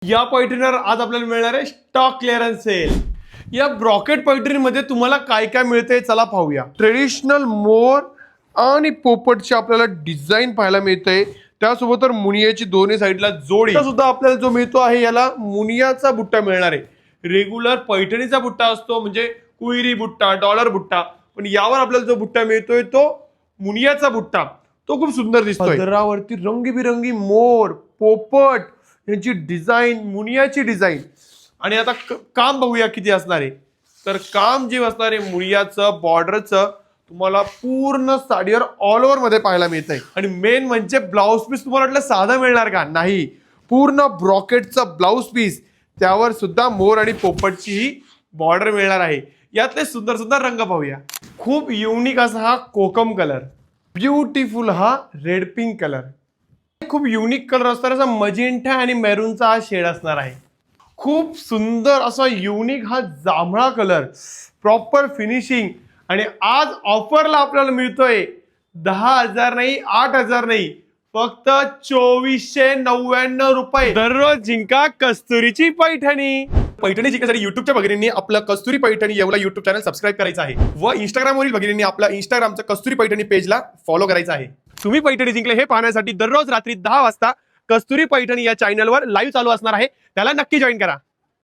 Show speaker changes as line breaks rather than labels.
या पैठणीवर आज आपल्याला मिळणार आहे स्टॉक क्लिअरन्स सेल। या ब्रॉकेट पैठणीमध्ये तुम्हाला काय काय मिळते चला पाहूया। ट्रेडिशनल मोर आणि पोपटची आपल्याला डिझाइन पाहायला मिळते, त्यासोबत मुनियाची दोन्ही साईडला जोडी सुद्धा आपल्याला जो मिळतो आहे याला मुनियाचा बुट्टा मिळणार आहे। रेग्युलर पैठणीचा बुट्टा असतो म्हणजे कुईरी बुट्टा, डॉलर बुट्टा, पण यावर आपल्याला जो बुट्टा मिळतोय तो मुनियाचा बुट्टा, तो खूप सुंदर दिसतोय। पदरावरती रंगीबिरंगी मोर, पोपट यांची डिझाइन, मुनियाची डिझाइन। आणि आता काम बघूया किती असणार आहे। तर काम जे असणार आहे मुनियाचं बॉर्डरचं तुम्हाला पूर्ण साडीवर ऑल ओव्हर मध्ये पाहायला मिळतंय। आणि मेन म्हणजे ब्लाउज पीस तुम्हाला वाटलं साधा मिळणार का? नाही, पूर्ण ब्रॉकेटचा ब्लाउज पीस, त्यावर सुद्धा मोर आणि पोपटची ही बॉर्डर मिळणार आहे। यातले सुंदर सुंदर रंग पाहूया। खूप युनिक असा हा कोकम कलर, ब्युटिफुल हा रेड पिंक कलर, खूप युनिक कलर असणार असा मजेंटा आणि मेरूनचा हा शेड असणार आहे। खूप सुंदर असा युनिक हा जांभळा कलर, प्रॉपर फिनिशिंग। आणि आज ऑफरला आपल्याला मिळतोय 10,000 नाही, 8,000 नाही, फक्त 2499 रुपये। दररोज जिंका कस्तुरीची पैठणी। पैठणी जिंकण्यासाठी युट्यूबच्या भगिनींनी आपलं Kasturi Paithani Yeola YouTube channel subscribe करायचं आहे व इंस्टाग्रामवरील भगिनींनी आपल्या इंस्टाग्रामचं कस्तुरी पैठणी पेजला फॉलो करायचं आहे। तुम्ही पैठणी जिंकले हे पाहण्यासाठी दररोज रात्री 10 वाजता कस्तुरी पैठणी या चॅनलवर लाईव्ह चालू असणार आहे, त्याला नक्की जॉईन करा।